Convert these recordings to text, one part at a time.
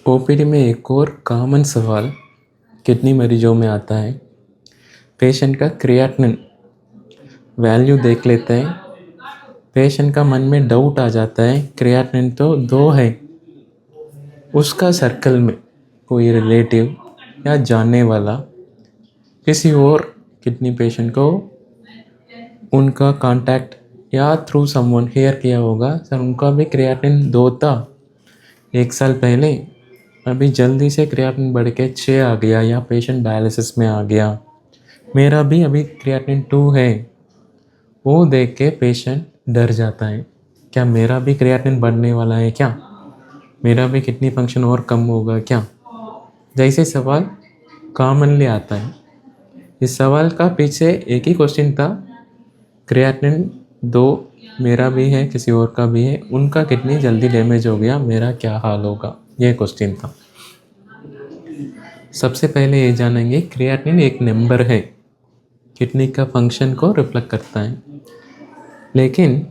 OPD में एक और कॉमन सवाल किडनी मरीजों में आता है। पेशेंट का क्रिएटिनिन वैल्यू देख लेते हैं। पेशेंट का मन में डाउट आ जाता है, क्रिएटिनिन तो 2 है। उसका सर्कल में कोई रिलेटिव या जानने वाला किसी और किडनी पेशेंट को उनका कांटेक्ट या थ्रू समवन हेयर किया होगा, सर उनका भी क्रिएटिनिन 2 था 1 साल पहले, अभी जल्दी से क्रिएटिनिन बढ़ के 6 आ गया या पेशेंट डायलिसिस में आ गया, मेरा भी अभी क्रिएटिनिन 2 है। वो देख के पेशेंट डर जाता है, क्या मेरा भी क्रिएटिनिन बढ़ने वाला है, क्या मेरा भी किडनी फंक्शन और कम होगा क्या, जैसे सवाल कॉमनली आता है। इस सवाल का पीछे एक ही क्वेश्चन था, क्रिएटिनिन 2 मेरा भी है, किसी और का भी है, उनका किडनी जल्दी डैमेज हो गया, मेरा क्या हाल होगा, ये क्वेश्चन था। सबसे पहले ये जानेंगे, क्रिएटिनिन एक नंबर है, किडनी का फंक्शन को रिफ्लेक्ट करता है, लेकिन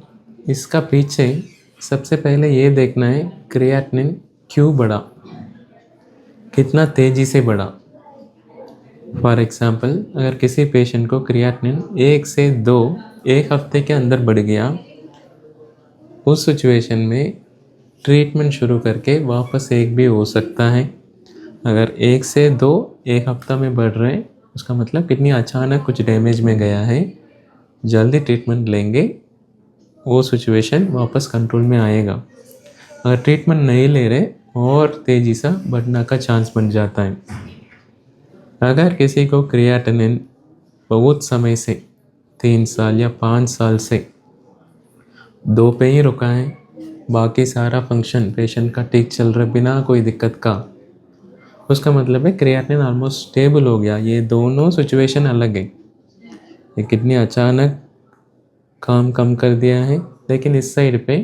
इसका पीछे सबसे पहले ये देखना है क्रिएटिनिन क्यों बढ़ा, कितना तेज़ी से बढ़ा। फॉर एग्जांपल, अगर किसी पेशेंट को क्रिएटिनिन 1 से 2 एक हफ्ते के अंदर बढ़ गया, उस सिचुएशन में ट्रीटमेंट शुरू करके वापस 1 भी हो सकता है। अगर 1 से 2 एक हफ्ता में बढ़ रहे हैं, उसका मतलब किडनी अचानक कुछ डैमेज में गया है, जल्दी ट्रीटमेंट लेंगे वो सिचुएशन वापस कंट्रोल में आएगा। अगर ट्रीटमेंट नहीं ले रहे और तेज़ी से बढ़ने का चांस बन जाता है। अगर किसी को क्रिएटिनिन बहुत समय से 3 साल या 5 साल से 2 पे ही रुका है, बाकी सारा फंक्शन पेशेंट का ठीक चल रहा बिना कोई दिक्कत का, उसका मतलब है क्रिएटिनिन ऑलमोस्ट स्टेबल हो गया। ये दोनों सिचुएशन अलग है। ये किडनी अचानक काम कम कर दिया है, लेकिन इस साइड पे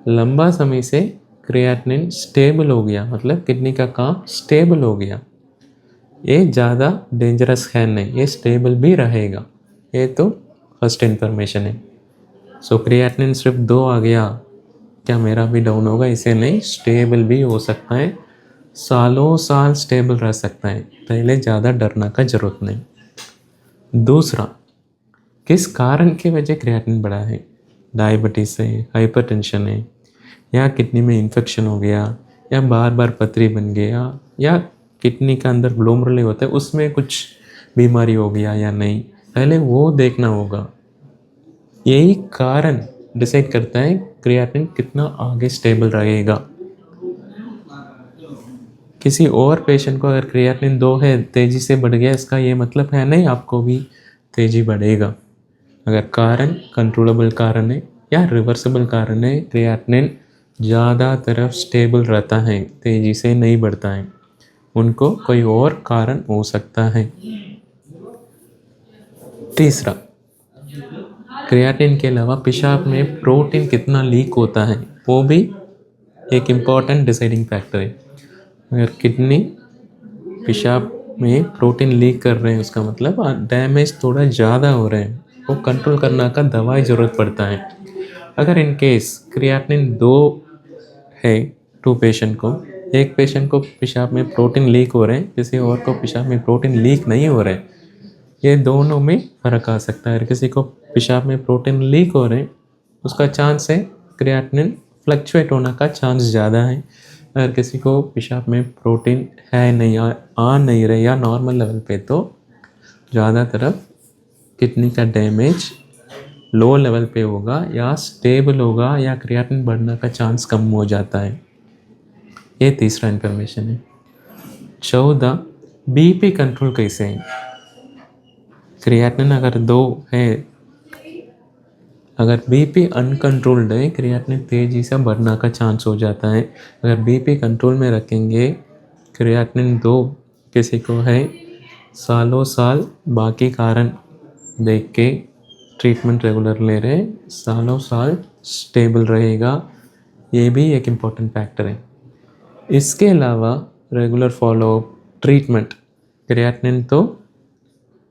लंबा समय से क्रिएटिनिन स्टेबल हो गया, मतलब किडनी का काम स्टेबल हो गया। ये ज़्यादा डेंजरस है नहीं, ये स्टेबल भी रहेगा। ये तो फर्स्ट इन्फॉर्मेशन है। सो क्रिएटिनिन सिर्फ 2 आ गया, क्या मेरा भी डाउन होगा, इसे नहीं, स्टेबल भी हो सकता है, सालों साल स्टेबल रह सकता है, पहले ज़्यादा डरने का ज़रूरत नहीं। दूसरा, किस कारण की वजह क्रिएटिनिन बढ़ा है, डायबिटीज़ है, हाइपरटेंशन है, या किडनी में इन्फेक्शन हो गया, या बार बार पथरी बन गया, या किडनी के अंदर ग्लोमेरुले होता है उसमें कुछ बीमारी हो गया या नहीं, पहले वो देखना होगा। यही कारण डिसाइड करता है क्रिएटिनिन कितना आगे स्टेबल रहेगा। किसी और पेशेंट को अगर क्रिएटिनिन 2 है, तेज़ी से बढ़ गया, इसका ये मतलब है नहीं आपको भी तेज़ी बढ़ेगा। अगर कारण कंट्रोलेबल कारण है या रिवर्सिबल कारण है, क्रिएटिनिन ज़्यादा तरफ स्टेबल रहता है, तेज़ी से नहीं बढ़ता है, उनको कोई और कारण हो सकता है। तीसरा, क्रिएटिनिन के अलावा पेशाब में प्रोटीन कितना लीक होता है, वो भी एक इम्पॉर्टेंट डिसाइडिंग फैक्टर है। अगर किडनी पेशाब में प्रोटीन लीक कर रहे हैं, उसका मतलब डैमेज थोड़ा ज़्यादा हो रहे हैं, वो कंट्रोल करने का दवाई ज़रूरत पड़ता है। अगर इन केस क्रिएटिनिन 2 है 2 पेशेंट को, एक पेशेंट को पेशाब में प्रोटीन लीक हो रहे हैं, किसी और को पेशाब में प्रोटीन लीक नहीं हो रहे हैं, ये दोनों में फ़र्क आ सकता है। अगर किसी को पेशाब में प्रोटीन लीक हो रहे हैं, उसका चांस है क्रिएटिनिन फ्लक्चुएट होने का चांस ज़्यादा है। अगर किसी को पेशाब में प्रोटीन है नहीं, आ नहीं रहे या नॉर्मल लेवल पे, तो ज़्यादा तरफ किडनी का डैमेज लो लेवल पे होगा या स्टेबल होगा, या क्रिएटिनिन बढ़ने का चांस कम हो जाता है। ये तीसरा इन्फॉर्मेशन है। 14, बीपी कंट्रोल कैसे है। क्रिएटिनिन अगर 2 है, अगर बीपी अनकंट्रोल्ड है, क्रिएटिनिन तेज़ी से बढ़ने का चांस हो जाता है। अगर बीपी कंट्रोल में रखेंगे, क्रिएटिनिन 2 किसी को है, सालों साल बाकी कारण देख के ट्रीटमेंट रेगुलर ले रहे, सालों साल स्टेबल रहेगा, ये भी एक इम्पॉर्टेंट फैक्टर है। इसके अलावा रेगुलर फॉलोअप ट्रीटमेंट, क्रिएटिनिन तो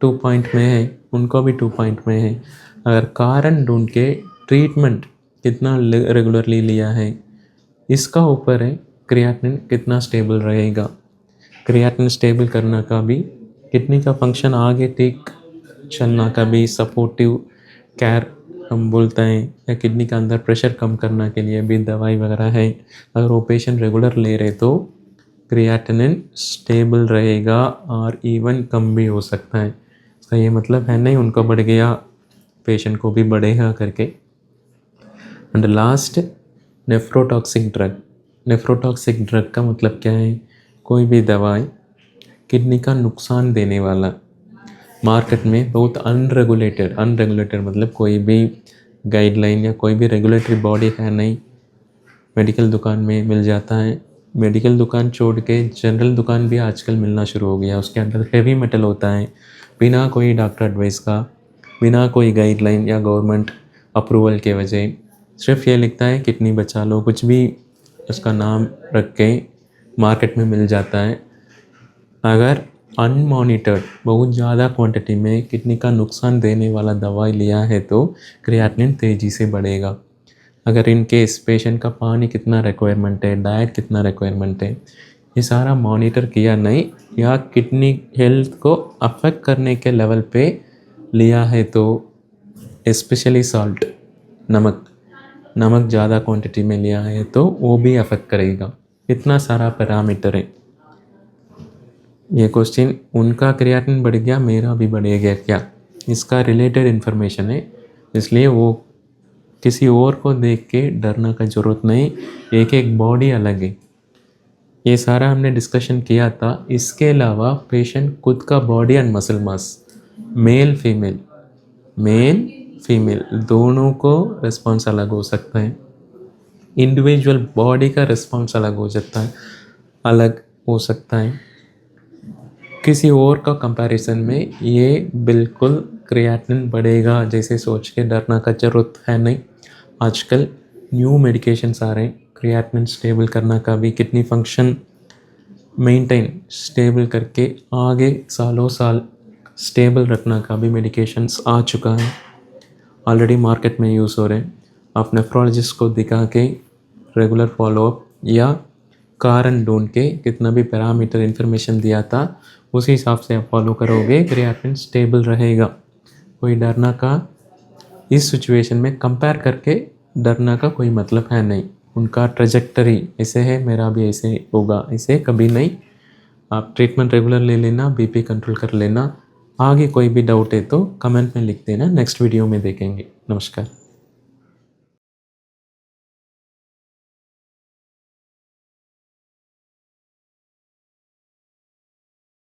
2 पॉइंट में है, उनको भी 2 पॉइंट में है। अगर कारण ढूंढ के ट्रीटमेंट कितना रेगुलरली लिया है, इसका ऊपर है क्रिएटिनिन कितना स्टेबल रहेगा। क्रिएटिनिन स्टेबल करना का भी किडनी का फंक्शन आगे ठीक चलना का भी सपोर्टिव केयर हम बोलते हैं, या किडनी का अंदर प्रेशर कम करने के लिए भी दवाई वगैरह है। अगर वो पेशेंट रेगुलर ले रहे तो क्रिएटिनिन स्टेबल रहेगा और इवन कम भी हो सकता है। इसका ये मतलब है नहीं उनका बढ़ गया पेशेंट को भी बढ़ेगा करके। And last, nephrotoxic drug. Nephrotoxic drug का मतलब क्या है? कोई भी दवाई किडनी का नुकसान देने वाला मार्केट में बहुत अनरेगुलेटेड मतलब कोई भी गाइडलाइन या कोई भी रेगुलेटरी बॉडी है नहीं, मेडिकल दुकान में मिल जाता है। मेडिकल दुकान छोड़ के जनरल दुकान भी आजकल मिलना शुरू हो गया। उसके अंदर हेवी मेटल होता है, बिना कोई डॉक्टर एडवाइस का, बिना कोई गाइडलाइन या गवर्नमेंट अप्रूवल के वजह सिर्फ ये लिखता है किडनी बचा लो, कुछ भी उसका नाम रख के मार्केट में मिल जाता है। अगर अनमॉनिटर्ड बहुत ज़्यादा क्वांटिटी में किडनी का नुकसान देने वाला दवाई लिया है तो क्रिएटिनिन तेज़ी से बढ़ेगा। अगर इन केस पेशेंट का पानी कितना रिक्वायरमेंट है, डाइट कितना रिक्वायरमेंट है, ये सारा मॉनिटर किया नहीं या किडनी हेल्थ को अफेक्ट करने के लेवल पे लिया है तो स्पेशली सॉल्ट, नमक ज़्यादा क्वांटिटी में लिया है तो वो भी अफेक्ट करेगा। इतना सारा पैरामीटर है। ये क्वेश्चन उनका क्रिएटिनिन बढ़ गया, मेरा भी बढ़ेगा क्या, इसका रिलेटेड इन्फॉर्मेशन है, इसलिए वो किसी और को देख के डरने का ज़रूरत नहीं। एक एक बॉडी अलग है, ये सारा हमने डिस्कशन किया था। इसके अलावा पेशेंट खुद का body and muscle mass, male female दोनों को रिस्पॉन्स अलग हो सकता है। इंडिविजुअल बॉडी का रिस्पॉन्स अलग हो सकता है। किसी और का कंपैरिजन में ये बिल्कुल क्रिएटिनिन बढ़ेगा जैसे सोच के डरना का ज़रूरत है नहीं। आजकल न्यू मेडिकेशंस आ रहे हैं क्रिएटिनिन स्टेबल करना का भी, किडनी फंक्शन मेंटेन स्टेबल करके आगे सालों साल स्टेबल रखना का भी मेडिकेशंस आ चुका है, ऑलरेडी मार्केट में यूज़ हो रहे हैं। आप नेफ्रोलॉजिस्ट को दिखा के रेगुलर फॉलोअप या कारण ढूंढ के कितना भी पैरामीटर इन्फॉर्मेशन दिया था उसी हिसाब से आप फॉलो करोगे, क्रिएटिनिन स्टेबल रहेगा। कोई डरना का इस सिचुएशन में कंपेयर करके डरना का कोई मतलब है नहीं। उनका ट्रेजेक्टरी ऐसे है, मेरा भी ऐसे होगा, ऐसे कभी नहीं। आप ट्रीटमेंट रेगुलर ले लेना, बीपी कंट्रोल कर लेना। आगे कोई भी डाउट है तो कमेंट में लिख देना, नेक्स्ट वीडियो में देखेंगे। नमस्कार।